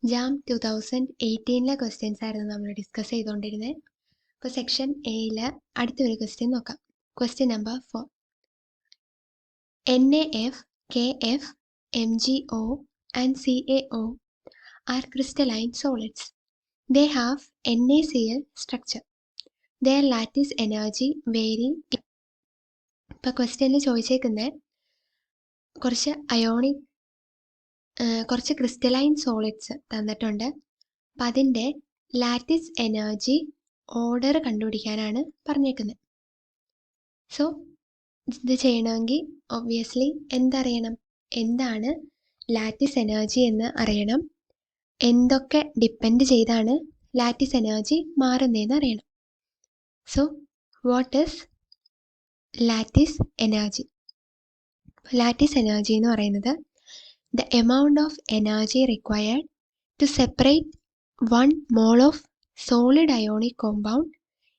Jam 2018 questions ആയിരുന്നു നമ്മൾ discuss ചെയ്തുകൊണ്ടിരുന്നത്. അപ്പോൾ സെക്ഷൻ എയിൽ അടുത്തൊരു ക്വസ്റ്റ്യൻ നോക്കാം. Question number 4. NaF, KF, MgO and CaO are crystalline solids. They have NaCl structure. Their lattice energy vary. ഇപ്പോൾ ക്വസ്റ്റ്യനിൽ ചോദിച്ചേക്കുന്നത് കുറച്ച് ക്രിസ്റ്റലൈൻ സോളിഡ്സ് തന്നിട്ടുണ്ട്. അപ്പം അതിൻ്റെ ലാറ്റിസ് എനർജി ഓർഡർ കണ്ടുപിടിക്കാനാണ് പറഞ്ഞേക്കുന്നത്. സോ ഇത് ചെയ്യണമെങ്കിൽ ഒബ്വിയസ്ലി എന്തറിയണം? എന്താണ് ലാറ്റിസ് എനർജി എന്ന് അറിയണം. എന്തൊക്കെ ഡിപ്പെൻഡ് ചെയ്താണ് ലാറ്റിസ് എനർജി മാറുന്നതെന്ന് അറിയണം. So what is lattice energy? Lattice energy എന്ന് പറയുന്നത് the amount of energy required to separate 1 mole of solid ionic compound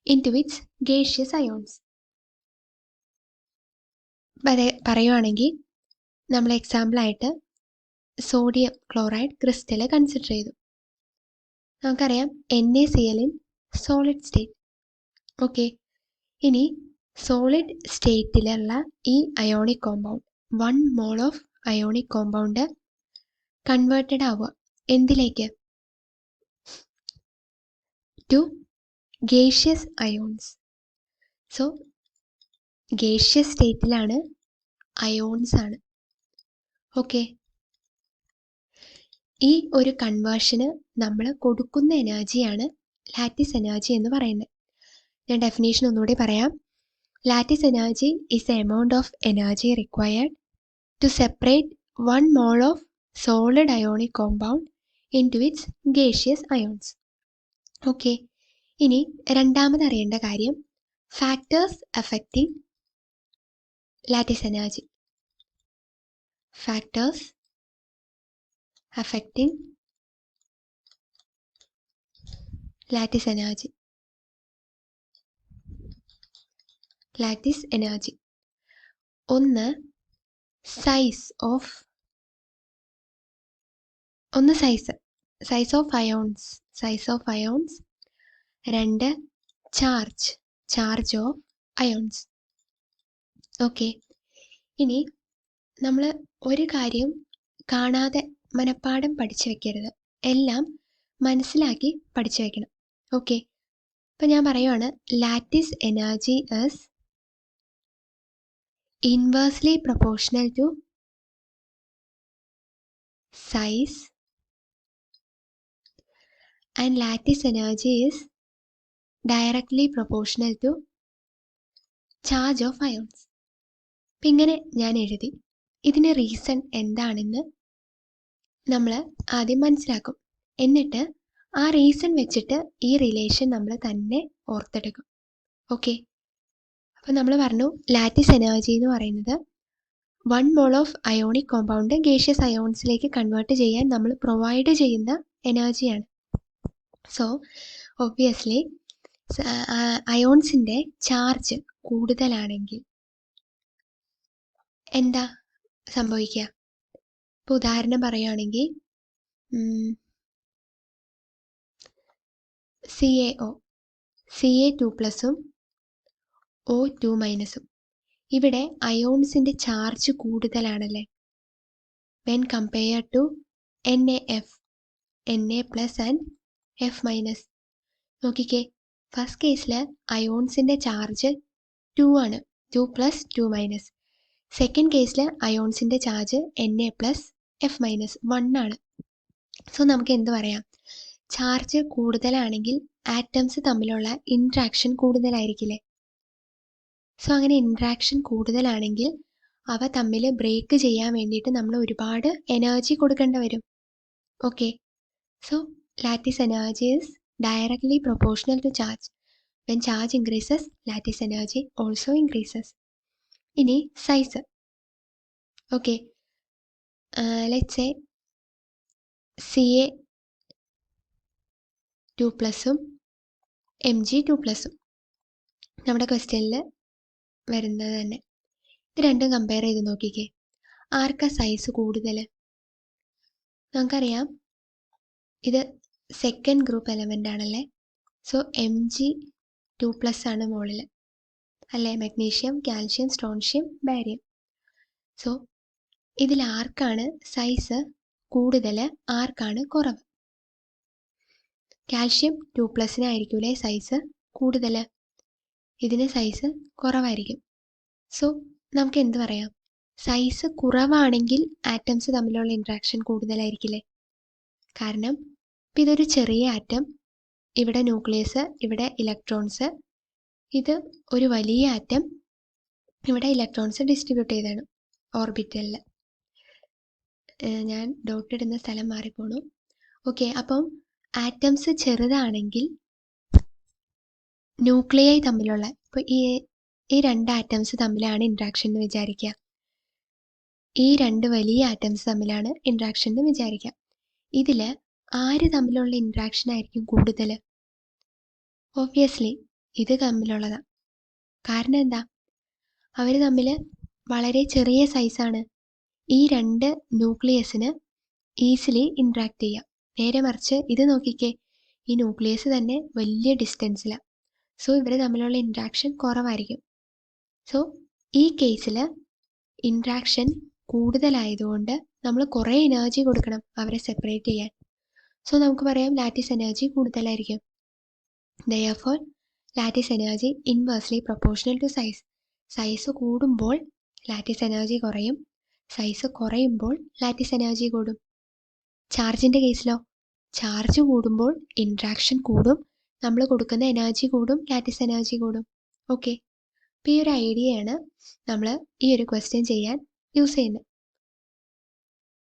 into its gaseous ions. പറയുവാണെങ്കിൽ നമ്മൾ എക്സാമ്പിളായിട്ട് സോഡിയം ക്ലോറൈഡ് ക്രിസ്റ്റൽ കൺസിഡർ ചെയ്തു. നമുക്കറിയാം NaCl in solid state. Okay, ഇനി solid സ്റ്റേറ്റിലുള്ള ഈ ionic compound 1 mole of ionic compound converted ആവുക എന്തിലേക്ക്? To gaseous ions. So gaseous സ്റ്റേറ്റിലാണ്, അയോൺസ് ആണ്. ഓക്കെ, ഈ ഒരു കൺവേർഷന് നമ്മൾ കൊടുക്കുന്ന എനർജിയാണ് ലാറ്റിസ് എനർജി എന്ന് പറയുന്നത്. ഞാൻ ഡെഫിനേഷൻ ഒന്നുകൂടി പറയാം. Lattice energy is the amount of energy required to separate 1 mole of solid ionic compound into its gaseous ions. Okay, ഇനി രണ്ടാമത് അറിയേണ്ട കാര്യം factors affecting lattice energy. Factors affecting lattice energy. Lattice energy ഒന്ന് size of of ions. രണ്ട് charge of ions. Okay, ഇനി നമ്മൾ ഒരു കാര്യം കാണാതെ മനപ്പാഠം പഠിച്ചു വെക്കരുത്, എല്ലാം മനസ്സിലാക്കി പഠിച്ചു വെക്കണം. ഓക്കെ, അപ്പം ഞാൻ പറയുവാണ് lattice energy is inversely proportional to size and lattice energy is directly proportional to charge of ions. അപ്പം ഇങ്ങനെ ഞാൻ എഴുതി. ഇതിന് റീസൺ എന്താണെന്ന് നമ്മൾ ആദ്യം മനസ്സിലാക്കും. എന്നിട്ട് ആ റീസൺ വെച്ചിട്ട് ഈ റിലേഷൻ നമ്മൾ തന്നെ ഓർത്തെടുക്കും. ഓക്കെ, അപ്പം നമ്മൾ പറഞ്ഞു ലാറ്റിസ് എനർജി എന്ന് പറയുന്നത് 1 mole of ionic compound gaseous അയോൺസിലേക്ക് കൺവേർട്ട് ചെയ്യാൻ നമ്മൾ പ്രൊവൈഡ് ചെയ്യുന്ന എനർജിയാണ്. സോ ഒബ്വിയസ്ലി അയോൺസിൻ്റെ ചാർജ് കൂടുതലാണെങ്കിൽ എന്താ സംഭവിക്കുക? ഇപ്പോൾ ഉദാഹരണം പറയുകയാണെങ്കിൽ Ca2+ഉം O2-ഉം. ഇവിടെ അയോൺസിൻ്റെ ചാർജ് കൂടുതലാണല്ലേ when compare to NaF, Na+ and F-. നോക്കിക്കേ, ഫസ്റ്റ് കേസിൽ അയോൺസിൻ്റെ ചാർജ് 2 ആണ്, 2+, 2-. സെക്കൻഡ് കേസിൽ അയോൺസിൻ്റെ ചാർജ് Na+, F-, 1 ആണ്. സോ നമുക്ക് എന്ത് പറയാം? ചാർജ് കൂടുതലാണെങ്കിൽ ആറ്റംസ് തമ്മിലുള്ള ഇൻട്രാക്ഷൻ കൂടുതലായിരിക്കില്ലേ? സോ അങ്ങനെ ഇൻട്രാക്ഷൻ കൂടുതലാണെങ്കിൽ അവ തമ്മിൽ ബ്രേക്ക് ചെയ്യാൻ വേണ്ടിയിട്ട് നമ്മൾ ഒരുപാട് എനർജി കൊടുക്കേണ്ടി വരും. Okay, so lattice energy is directly proportional to charge. When charge increases lattice energy also increases. ഇനി സൈസ്. ഓക്കെ, ലെറ്റ്സ് സേ Ca2+ഉം Mg2+ഉം നമ്മുടെ ക്വസ്റ്റ്യനിൽ വരുന്നത് തന്നെ. ഇത് രണ്ടും കമ്പയർ ചെയ്ത് നോക്കിക്കേ, ആർക്കാ സൈസ് കൂടുതൽ? നമുക്കറിയാം ഇത് സെക്കൻഡ് ഗ്രൂപ്പ് എലമെൻ്റ് ആണല്ലേ. സോ Mg2+ ആണ് മുകളിൽ അല്ലേ. Magnesium, calcium, strontium, barium. So ഇതിൽ ആർക്കാണ് സൈസ് കൂടുതൽ, ആർക്കാണ് കുറവ്? കാൽഷ്യം 2+-നായിരിക്കൂലേ സൈസ് കൂടുതൽ, ഇതിന് സൈസ് കുറവായിരിക്കും. സോ നമുക്ക് എന്ത് പറയാം? സൈസ് കുറവാണെങ്കിൽ ആറ്റംസ് തമ്മിലുള്ള ഇൻട്രാക്ഷൻ കൂടുതലായിരിക്കില്ലേ? കാരണം ഇപ്പം ഇതൊരു ചെറിയ ആറ്റം, ഇവിടെ ന്യൂക്ലിയസ്, ഇവിടെ ഇലക്ട്രോൺസ്. ഇത് ഒരു വലിയ ആറ്റം, ഇവിടെ ഇലക്ട്രോൺസ് ഡിസ്ട്രിബ്യൂട്ട് ചെയ്താണ് ഓർബിറ്റലിൽ. ഞാൻ ഡോട്ട് ഇടുന്ന സ്ഥലം മാറിപ്പോണു. ഓക്കെ, അപ്പം ആറ്റംസ് ചെറുതാണെങ്കിൽ ന്യൂക്ലിയൈ തമ്മിലുള്ള, ഇപ്പോൾ ഈ രണ്ട് ആറ്റംസ് തമ്മിലാണ് ഇൻട്രാക്ഷൻ എന്ന് വിചാരിക്കുക. ഈ രണ്ട് വലിയ ആറ്റംസ് തമ്മിലാണ് ഇൻട്രാക്ഷൻ എന്ന് വിചാരിക്കുക. ഇതിൽ ആര് തമ്മിലുള്ള ഇൻട്രാക്ഷൻ ആയിരിക്കും കൂടുതൽ? ഓബ്വിയസ്ലി ഇത് തമ്മിലുള്ളതാണ്. കാരണം എന്താ? അവർ തമ്മിൽ വളരെ ചെറിയ സൈസാണ്. ഈ രണ്ട് ന്യൂക്ലിയസിന് ഈസിലി ഇൻട്രാക്ട് ചെയ്യാം. നേരെ മറിച്ച് ഇത് നോക്കിക്കേ, ഈ ന്യൂക്ലിയസ് തന്നെ വലിയ ഡിസ്റ്റൻസിലാണ്. സോ ഇവർ തമ്മിലുള്ള ഇൻട്രാക്ഷൻ കുറവായിരിക്കും. സോ ഈ കേസിൽ ഇൻട്രാക്ഷൻ കൂടുതലായതുകൊണ്ട് നമ്മൾ കുറേ എനർജി കൊടുക്കണം അവരെ സെപ്പറേറ്റ് ചെയ്യാൻ. സോ നമുക്ക് പറയാം ലാറ്റിസ് എനർജി കൂടുതലായിരിക്കും. Therefore, lattice energy inversely proportional to size. Size കൂടുമ്പോൾ ലാറ്റിസ് എനർജി കുറയും, സൈസ് കുറയുമ്പോൾ ലാറ്റിസ് എനർജി കൂടും. ചാർജിൻ്റെ കേസിലോ, ചാർജ് കൂടുമ്പോൾ ഇൻട്രാക്ഷൻ കൂടും, നമ്മൾ കൊടുക്കുന്ന എനർജി കൂടും, ലാറ്റിസ് എനർജി കൂടും. ഓക്കെ, അപ്പോൾ ഈ ഒരു ഐഡിയയാണ് നമ്മൾ ഈ ഒരു ക്വസ്റ്റ്യൻ ചെയ്യാൻ യൂസ് ചെയ്യുന്നത്.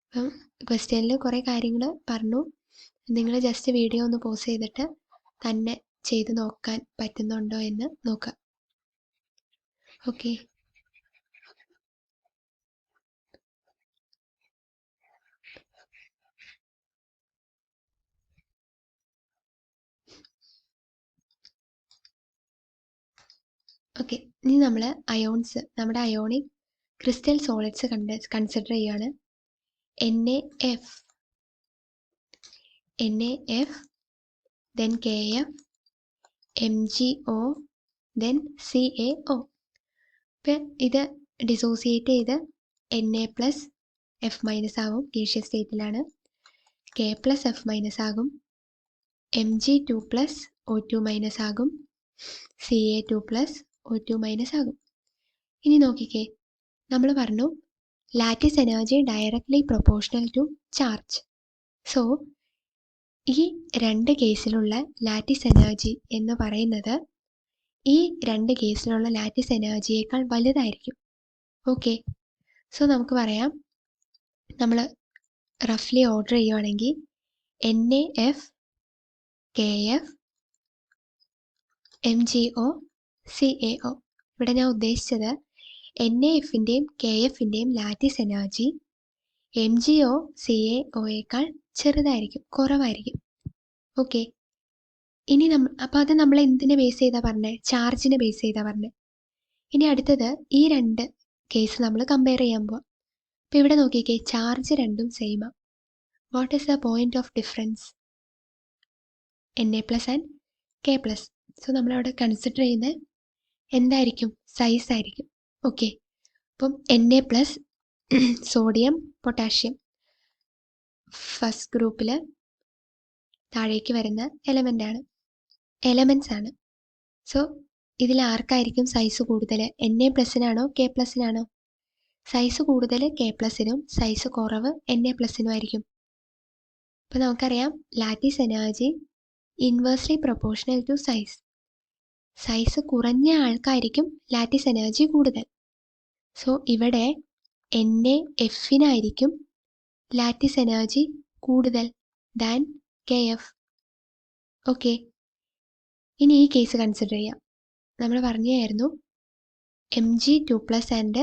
അപ്പം ക്വസ്റ്റ്യനിൽ കുറേ കാര്യങ്ങൾ പറഞ്ഞു. നിങ്ങൾ ജസ്റ്റ് വീഡിയോ ഒന്ന് പോസ് ചെയ്തിട്ട് തന്നെ ചെയ്ത് നോക്കാൻ പറ്റുന്നുണ്ടോ എന്ന് നോക്കുക. ഓക്കെ, ഓക്കെ, ഇനി നമ്മൾ അയോൺസ്, നമ്മുടെ അയോണിക് ക്രിസ്റ്റൽ സോളിഡ്സ് കൺസിഡർ ചെയ്യുകയാണ്. NaF, then Kf, MgO, then CaO. ഇപ്പം ഇത് ഡിസോസിയേറ്റ് ചെയ്ത് Na+F- ആകും, ഗേഷ്യസ് സ്റ്റേറ്റിലാണ്. K+F- ആകും, Mg2+O2- ആകും, Ca2+O2- ആകും. ഇനി നോക്കിക്കേ, നമ്മൾ പറഞ്ഞു lattice energy directly proportional to charge. So ഈ രണ്ട് കേസിലുള്ള ലാറ്റിസ് എനർജി എന്ന് പറയുന്നത് ഈ രണ്ട് കേസിലുള്ള ലാറ്റിസ് എനർജിയേക്കാൾ വലുതായിരിക്കും. ഓക്കെ, സോ നമുക്ക് പറയാം, നമ്മൾ റഫ്ലി ഓർഡർ ചെയ്യുവാണെങ്കിൽ NaF, Kf, MgO, CaO. ഇവിടെ ഞാൻ ഉദ്ദേശിച്ചത് NaFൻ്റെയും KFൻ്റെയും ലാറ്റിസ് എനർജി MgO, CaOയേക്കാൾ ചെറുതായിരിക്കും, കുറവായിരിക്കും. ഓക്കെ, ഇനി അപ്പോൾ അത് നമ്മൾ എന്തിനെ ബേസ് ചെയ്താൽ പറഞ്ഞത്? ചാർജിനെ ബേസ് ചെയ്താൽ പറഞ്ഞത്. ഇനി അടുത്തത് ഈ രണ്ട് കേസ് നമ്മൾ കമ്പയർ ചെയ്യാൻ പോവാം. അപ്പോൾ ഇവിടെ നോക്കിക്കേ, ചാർജ് രണ്ടും സെയിമാണ്. What is the point of difference? Na+ and K+. So നമ്മളവിടെ കൺസിഡർ ചെയ്യുന്നത് എന്തായിരിക്കും? സൈസ് ആയിരിക്കും. ഓക്കെ, അപ്പം Na+, സോഡിയം, പൊട്ടാഷ്യം ഫസ്റ്റ് ഗ്രൂപ്പിൽ താഴേക്ക് വരുന്ന എലമെൻറ്റ്സ് ആണ്. സോ ഇതിൽ ആർക്കായിരിക്കും സൈസ് കൂടുതൽ? Na+-നാണോ K+-നാണോ? സൈസ് കൂടുതൽ K+-നും, സൈസ് കുറവ് Na+-നും ആയിരിക്കും. അപ്പോൾ നമുക്കറിയാം lattice energy inversely proportional to size. Size കുറഞ്ഞ ആൾക്കായിരിക്കും ലാറ്റിസ് എനർജി കൂടുതൽ. സോ ഇവിടെ NaF-നായിരിക്കും ലാറ്റിസ് എനർജി കൂടുതൽ ദാൻ Kf. ഓക്കെ, ഇനി ഈ കേസ് കൺസിഡർ ചെയ്യാം. നമ്മൾ പറഞ്ഞായിരുന്നു Mg2+ ആൻഡ്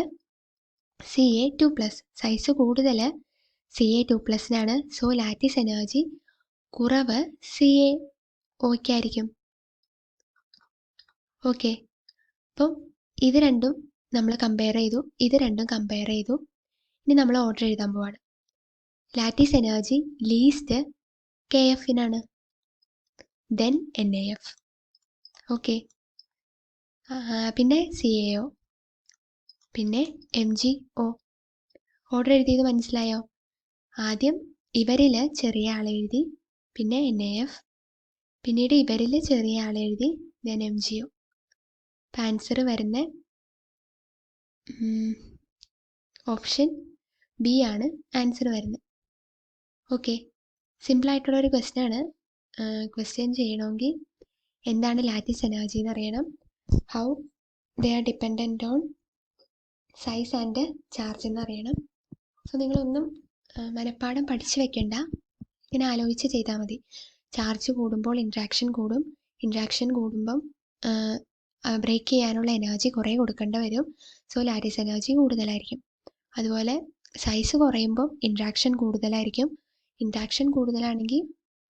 Ca2+. സൈസ് കൂടുതൽ Ca2+-നാണ്. സോ ലാറ്റിസ് എനർജി കുറവ് CaOയ്ക്കായിരിക്കും. ഓക്കെ, അപ്പം ഇത് രണ്ടും നമ്മൾ കമ്പയർ ചെയ്തു, ഇത് രണ്ടും കമ്പയർ ചെയ്തു. ഇനി നമ്മൾ ഓർഡർ എഴുതാൻ പോവാണ്. ലാറ്റിസ് എനർജി ലീസ്റ്റ് കെ എഫിനാണ്. Then NaF. ഓക്കെ. പിന്നെ CaO, പിന്നെ MgO. ഓർഡർ എഴുതിയത് മനസ്സിലായോ? ആദ്യം ഇവരിൽ ചെറിയ ആളെഴുതി, പിന്നെ NaF, പിന്നീട് ഇവരിൽ ചെറിയ ആളെഴുതി, ദെൻ MgO. അപ്പം ആൻസർ വരുന്ന ഓപ്ഷൻ ബി ആണ് ആൻസർ വരുന്നത്. ഓക്കെ, സിമ്പിളായിട്ടുള്ളൊരു ക്വസ്റ്റ്യൻ ആണ്. ക്വസ്റ്റ്യൻ ചെയ്യണമെങ്കിൽ എന്താണ് ലാറ്റിസ് എനർജി എന്നറിയണം, how they are dependent on size and charge എന്നറിയണം. സോ നിങ്ങളൊന്നും മനഃപ്പാഠം പഠിച്ചു വെക്കണ്ട, ഇങ്ങനെ ആലോചിച്ച് ചെയ്താൽ മതി. ചാർജ് കൂടുമ്പോൾ ഇൻട്രാക്ഷൻ കൂടും, ഇൻട്രാക്ഷൻ കൂടുമ്പം ബ്രേക്ക് ചെയ്യാനുള്ള എനർജി കുറേ കൊടുക്കേണ്ടി വരും. സോ ലാറ്റിസ് എനർജി കൂടുതലായിരിക്കും. അതുപോലെ സൈസ് കുറയുമ്പം ഇൻട്രാക്ഷൻ കൂടുതലായിരിക്കും, ഇൻട്രാക്ഷൻ കൂടുതലാണെങ്കിൽ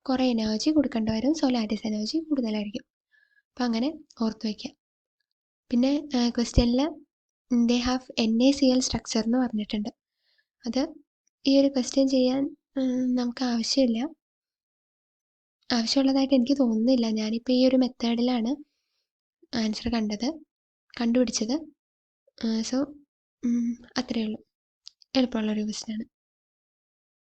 കുറേ എനർജി കൊടുക്കേണ്ടി വരും. സോ ലാറ്റിസ് എനർജി കൂടുതലായിരിക്കും. അപ്പം അങ്ങനെ ഓർത്ത് വയ്ക്കുക. പിന്നെ ക്വസ്റ്റ്യനിൽ ദേ ഹാവ് NaCl സ്ട്രക്ചർ എന്ന് പറഞ്ഞിട്ടുണ്ട്. അത് ഈ ഒരു ക്വസ്റ്റ്യൻ ചെയ്യാൻ നമുക്ക് ആവശ്യമുള്ളതായിട്ട് എനിക്ക് തോന്നുന്നില്ല. ഞാനിപ്പോൾ ഈ ഒരു മെത്തേഡിലാണ് ആൻസർ കണ്ടുപിടിച്ചത്. സോ അത്രയേ ഉള്ളൂ. എളുപ്പമുള്ളൊരു ക്വസ്റ്റ്യനാണ്.